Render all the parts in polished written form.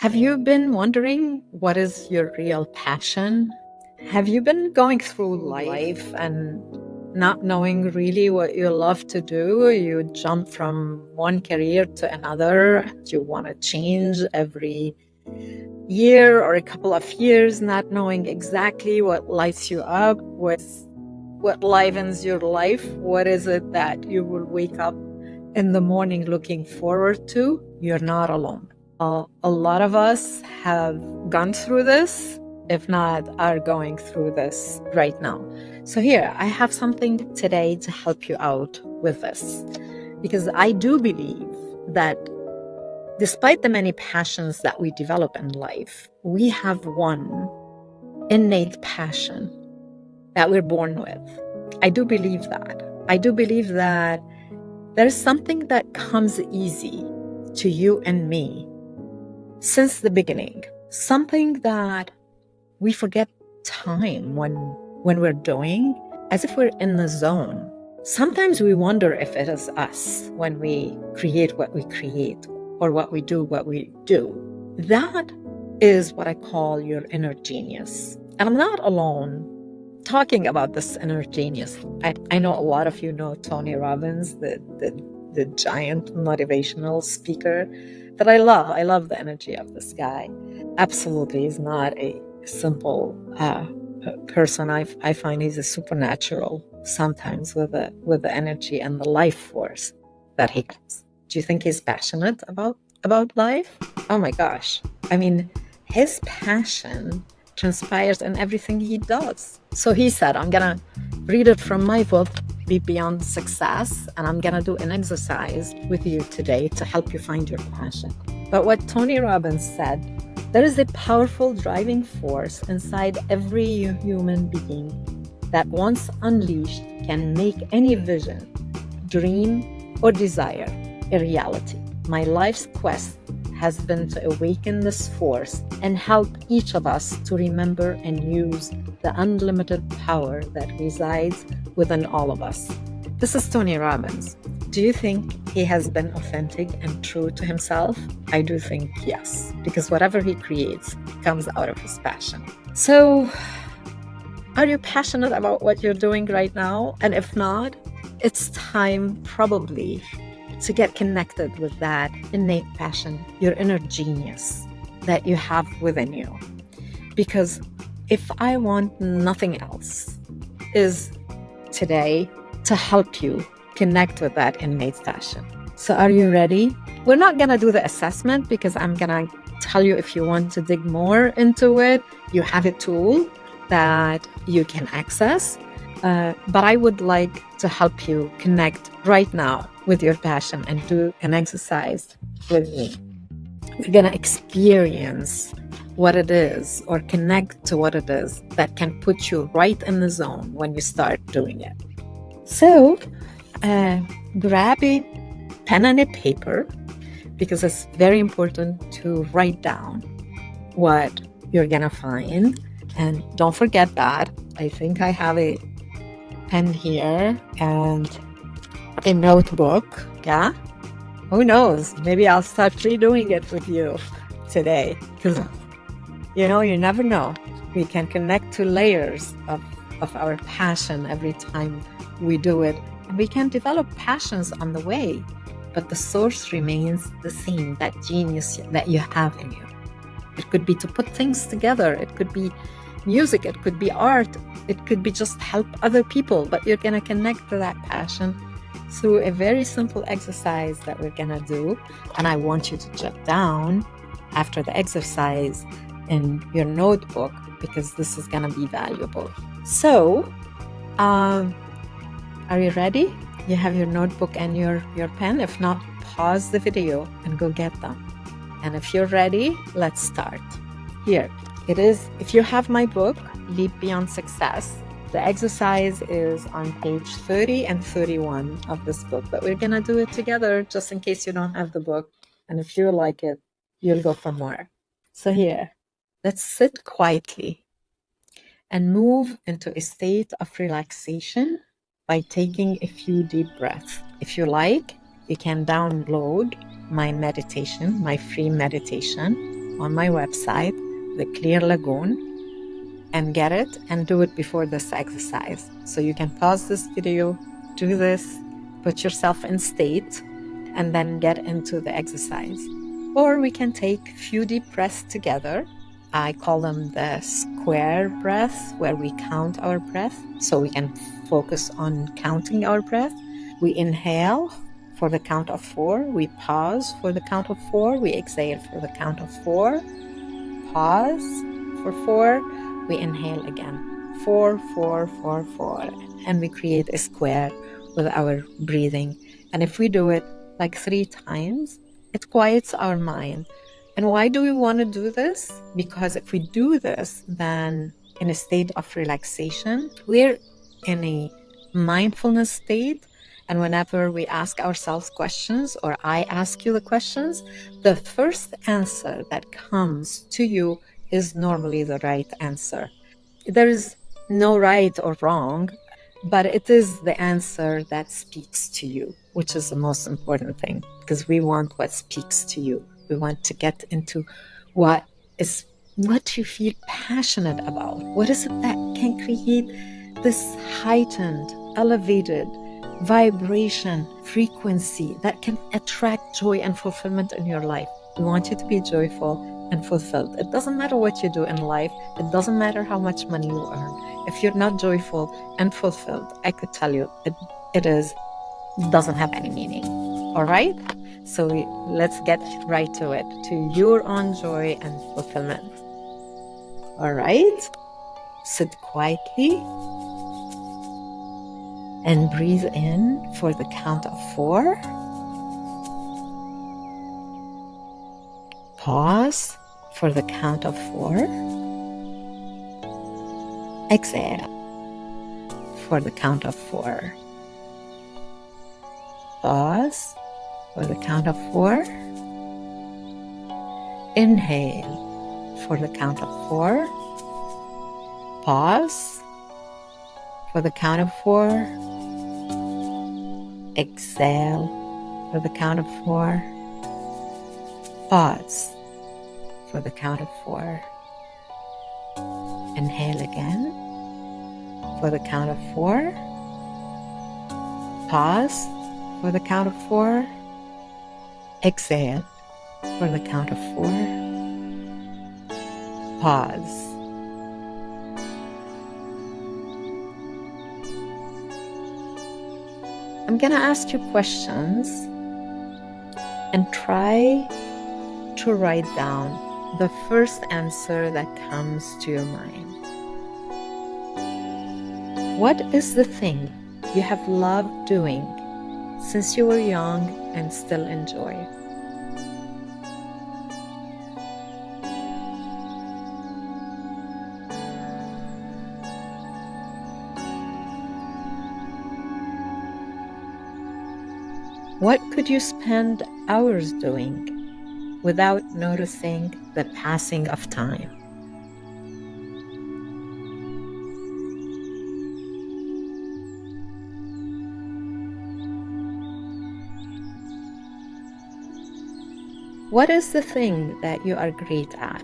Have you been wondering what is your real passion? Have you been going through life and not knowing really what you love to do? You jump from one career to another. You want to change every year or a couple of years, not knowing exactly what lights you up, what livens your life. What is it that you will wake up in the morning looking forward to? You're not alone. A lot of us have gone through this, if not are going through this right now. So here, I have something today to help you out with this, because I do believe that despite the many passions that we develop in life, we have one innate passion that we're born with. I do believe that. I do believe that there's something that comes easy to you and me since the beginning, something that we forget time when we're doing, as if we're in the zone. Sometimes we wonder if it is us when we create what we create or what we do. That is what I call your inner genius. And I'm not alone talking about this inner genius. I know a lot of you know Tony Robbins, the giant motivational speaker that I love. I love the energy of this guy. Absolutely, he's not a simple person. I find he's a supernatural sometimes with the energy and the life force that he has. Do you think he's passionate about life? Oh my gosh. I mean, his passion transpires in everything he does. So he said, I'm gonna read it from my book, Be Beyond Success, and I'm gonna do an exercise with you today to help you find your passion. But what Tony Robbins said, there is a powerful driving force inside every human being that once unleashed can make any vision, dream, or desire a reality. My life's quest has been to awaken this force and help each of us to remember and use the unlimited power that resides within all of us. This is Tony Robbins. Do you think he has been authentic and true to himself? I do think yes, because whatever he creates comes out of his passion. So, are you passionate about what you're doing right now? And if not, it's time probably to get connected with that innate passion, your inner genius that you have within you. Because if I want nothing else, is today to help you connect with that innate passion. So are you ready? We're not going to do the assessment because I'm going to tell you if you want to dig more into it, you have a tool that you can access. But I would like to help you connect right now with your passion and do an exercise with me. We're going to experience what it is or connect to what it is that can put you right in the zone when you start doing it. So grab a pen and a paper, because it's very important to write down what you're going to find. And don't forget that. I think I have a pen here and a notebook. Yeah. Who knows? Maybe I'll start redoing it with you today. Because, you never know. We can connect to layers of our passion every time we do it. And we can develop passions on the way. But the source remains the same, that genius that you have in you. It could be to put things together. It could be music. It could be art. It could be just help other people. But you're going to connect to that passion through a very simple exercise that we're going to do. And I want you to jot down after the exercise in your notebook, because this is going to be valuable. So, are you ready? You have your notebook and your pen? If not, pause the video and go get them. And if you're ready, let's start. Here it is. If you have my book, Leap Beyond Success, the exercise is on page 30 and 31 of this book, but we're going to do it together just in case you don't have the book. And if you like it, you'll go for more. So here, let's sit quietly and move into a state of relaxation by taking a few deep breaths. If you like, you can download my meditation, my free meditation, on my website, The Clear Lagoon, and get it and do it before this exercise. So you can pause this video, do this, put yourself in state, and then get into the exercise. Or we can take a few deep breaths together. I call them the square breaths, where we count our breath. So we can focus on counting our breath. We inhale for the count of 4. We pause for the count of 4. We exhale for the count of 4. Pause for 4. We inhale again. 4, 4, 4, 4. And we create a square with our breathing. And if we do it like 3 times, it quiets our mind. And why do we want to do this? Because if we do this, then in a state of relaxation, we're in a mindfulness state. And whenever we ask ourselves questions, or I ask you the questions, the first answer that comes to you is normally the right answer. There is no right or wrong, but it is the answer that speaks to you, which is the most important thing, because we want what speaks to you. We want to get into what you feel passionate about. What is it that can create this heightened, elevated vibration, frequency that can attract joy and fulfillment in your life? We want you to be joyful and fulfilled. It doesn't matter what you do in life. It doesn't matter how much money you earn. If you're not joyful and fulfilled, I could tell you it doesn't have any meaning. All right? So let's get right to it, to your own joy and fulfillment. All right? Sit quietly and breathe in for the count of 4. Pause for the count of 4. Exhale for the count of 4. Pause for the count of 4. Inhale for the count of 4. Pause for the count of 4. Exhale for the count of 4. Pause for the count of 4. Inhale again for the count of 4. Pause for the count of 4. Exhale for the count of 4. Pause. I'm going to ask you questions and try to write down the first answer that comes to your mind. What is the thing you have loved doing since you were young and still enjoy? What could you spend hours doing without noticing the passing of time? What is the thing that you are great at,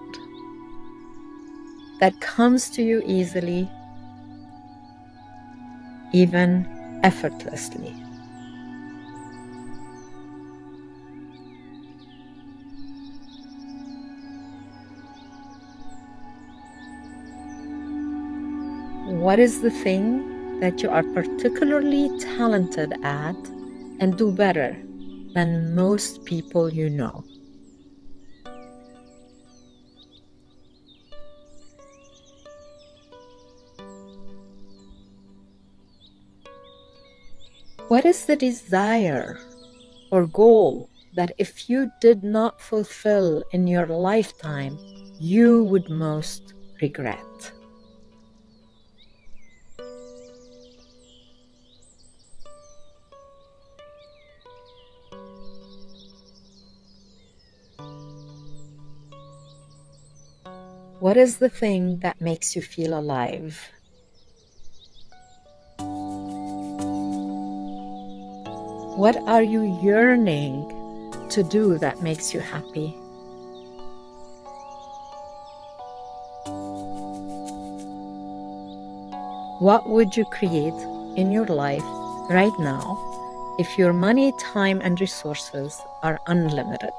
that comes to you easily, even effortlessly? What is the thing that you are particularly talented at and do better than most people you know? What is the desire or goal that if you did not fulfill in your lifetime, you would most regret? What is the thing that makes you feel alive? What are you yearning to do that makes you happy? What would you create in your life right now if your money, time, and resources are unlimited?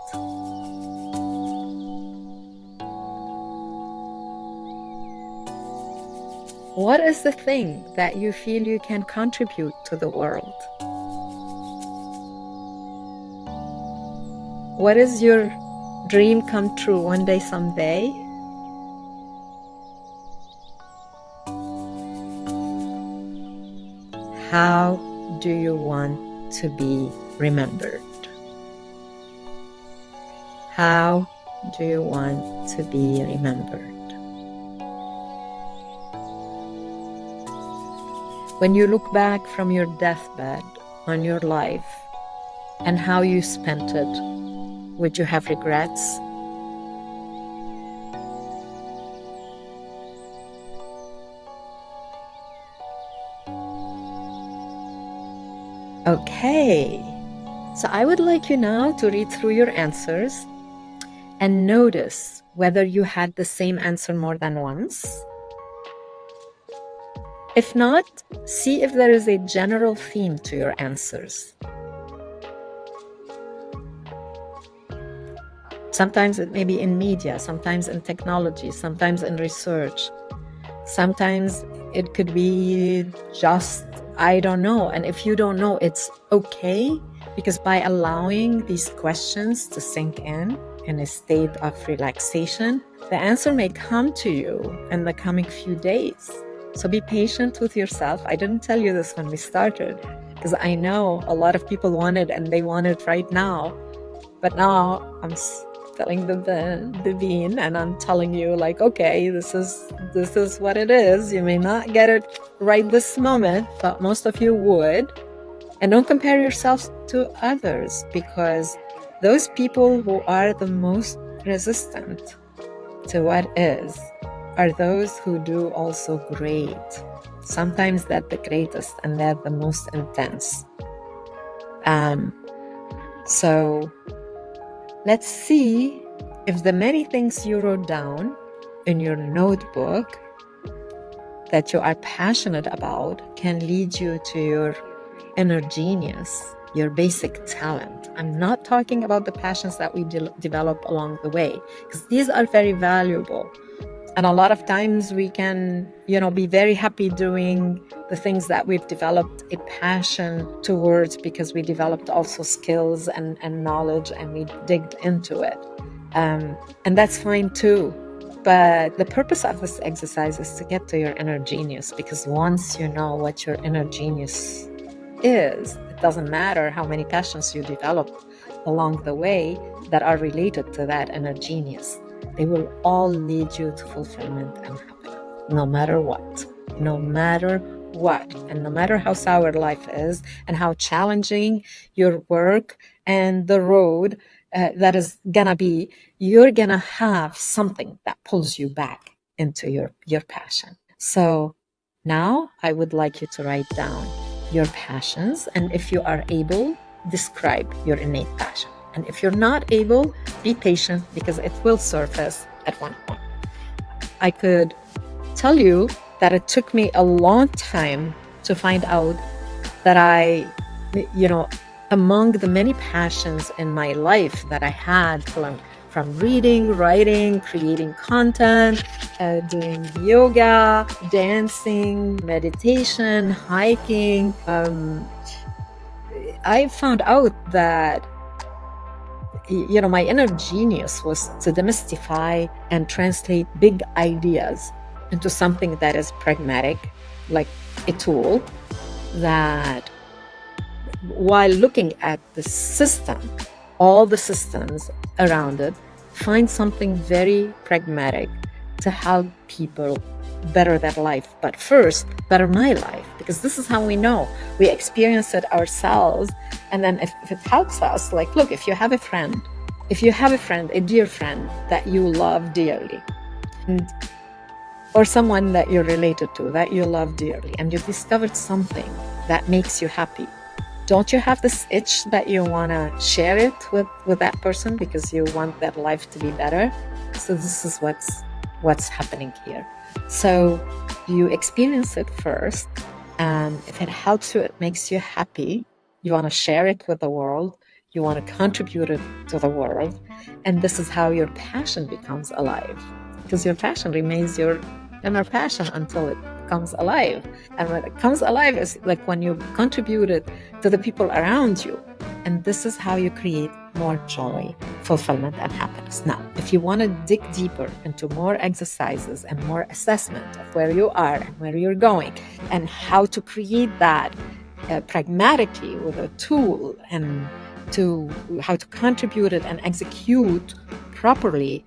What is the thing that you feel you can contribute to the world? What is your dream come true one day, someday? How do you want to be remembered? How do you want to be remembered? When you look back from your deathbed on your life and how you spent it, would you have regrets? Okay, so I would like you now to read through your answers and notice whether you had the same answer more than once. If not, see if there is a general theme to your answers. Sometimes it may be in media, sometimes in technology, sometimes in research. Sometimes it could be just, I don't know. And if you don't know, it's okay, because by allowing these questions to sink in a state of relaxation, the answer may come to you in the coming few days. So be patient with yourself. I didn't tell you this when we started, because I know a lot of people want it and they want it right now. But now I'm telling the bean, and I'm telling you, like, okay, this is what it is. You may not get it right this moment, but most of you would. And don't compare yourselves to others, because those people who are the most resistant to what is are those who do also great. Sometimes they're the greatest and they're the most intense. So let's see if the many things you wrote down in your notebook that you are passionate about can lead you to your inner genius, your basic talent. I'm not talking about the passions that we develop along the way, because these are very valuable. And a lot of times we can, be very happy doing the things that we've developed a passion towards, because we developed also skills and knowledge, and we digged into it. And that's fine too. But the purpose of this exercise is to get to your inner genius, because once you know what your inner genius is, it doesn't matter how many passions you develop along the way that are related to that inner genius. They will all lead you to fulfillment and happiness, no matter what. No matter what. And no matter how sour life is and how challenging your work and the road that is gonna be, you're gonna have something that pulls you back into your passion. So now I would like you to write down your passions, and if you are able, describe your innate passion. And if you're not able, be patient, because it will surface at one point. I could tell you that it took me a long time to find out that among the many passions in my life that I had, from reading, writing, creating content, doing yoga, dancing, meditation, hiking, I found out that my inner genius was to demystify and translate big ideas into something that is pragmatic, like a tool that, while looking at the system, all the systems around it, find something very pragmatic to help people better their life. But first, better my life, because this is how we know. We experience it ourselves. And then if it helps us, like, look, if you have a friend, a dear friend that you love dearly, or someone that you're related to that you love dearly, and you discovered something that makes you happy, don't you have this itch that you want to share it with that person, because you want that life to be better? So this is what's happening here. So You experience it first, and if it helps you, it makes you happy, you want to share it with the world, you want to contribute it to the world, and this is how your passion becomes alive. Because your passion remains your inner passion until it comes alive. And when it comes alive, it's like when you contribute it to the people around you. And this is how you create more joy, fulfillment, and happiness. Now, if you want to dig deeper into more exercises and more assessment of where you are and where you're going and how to create that pragmatically with a tool and to how to contribute it and execute properly,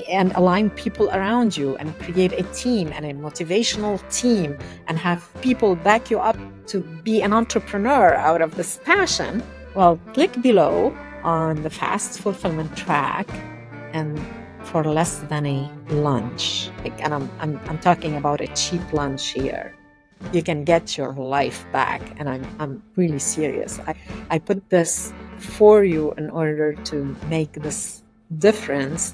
and align people around you and create a team and a motivational team and have people back you up to be an entrepreneur out of this passion, well, click below on the fast fulfillment track, and for less than a lunch, and I'm talking about a cheap lunch here, you can get your life back. And I'm really serious. I put this for you in order to make this difference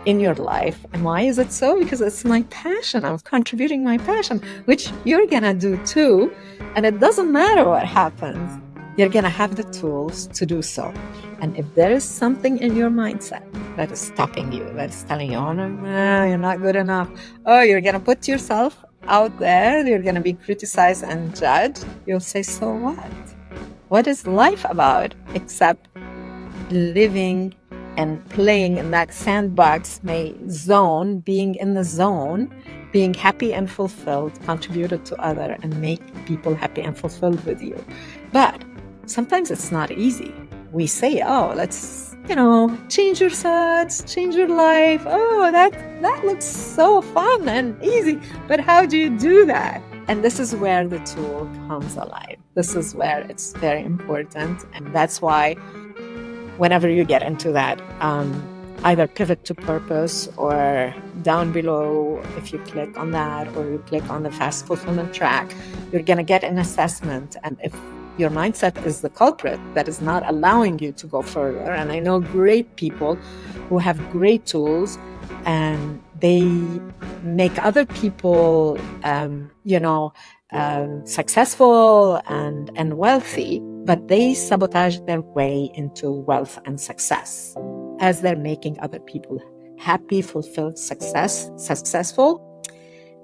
in your life. And why is it so? Because it's my passion. I'm contributing my passion, which you're gonna do too. And it doesn't matter what happens. You're gonna have the tools to do so. And if there is something in your mindset that is stopping you, that's telling you, oh no, you're not good enough. Oh, you're gonna put yourself out there. You're gonna be criticized and judged. You'll say, so what? What is life about except living and playing in that sandbox zone, being in the zone, being happy and fulfilled, contributed to other, and make people happy and fulfilled with you. But sometimes it's not easy. We say, oh, let's, change your thoughts, change your life. Oh, that looks so fun and easy. But how do you do that? And this is where the tool comes alive. This is where it's very important. And that's why whenever you get into that, either pivot to purpose or down below, if you click on that or you click on the fast fulfillment track, you're going to get an assessment. And if your mindset is the culprit that is not allowing you to go further, and I know great people who have great tools and they make other people, successful and wealthy, but they sabotage their way into wealth and success as they're making other people happy, fulfilled, successful.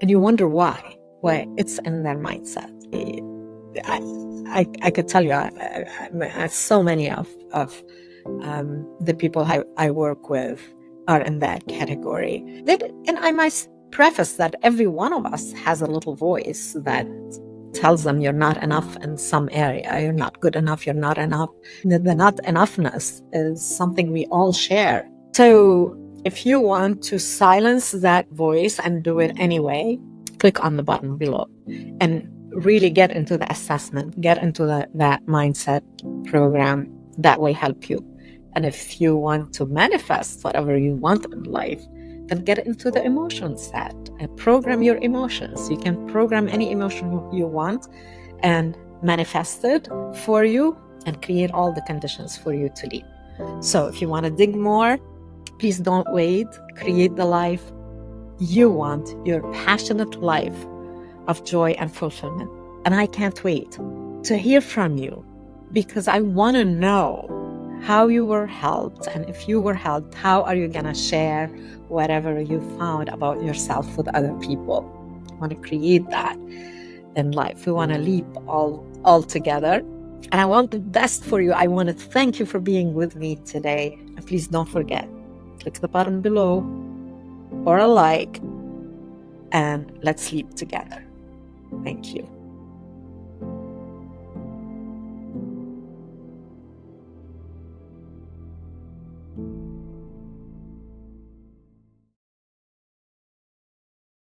And you wonder why. Why? It's in their mindset. I could tell you, so many of the people I work with are in that category. And I might preface that every one of us has a little voice that tells them you're not enough in some area, you're not good enough, you're not enough. The not enoughness is something we all share. So if you want to silence that voice and do it anyway, click on the button below and really get into the assessment, get into that mindset program that will help you. And if you want to manifest whatever you want in life, then get into the emotion set and program your emotions. You can program any emotion you want and manifest it for you and create all the conditions for you to lead. So if you want to dig more, please don't wait. Create the life you want, your passionate life of joy and fulfillment. And I can't wait to hear from you, because I want to know how you were helped. And if you were helped, how are you going to share whatever you found about yourself with other people? I want to create that in life. We want to leap all together. And I want the best for you. I want to thank you for being with me today. And please don't forget, click the button below or a like, and let's leap together. Thank you.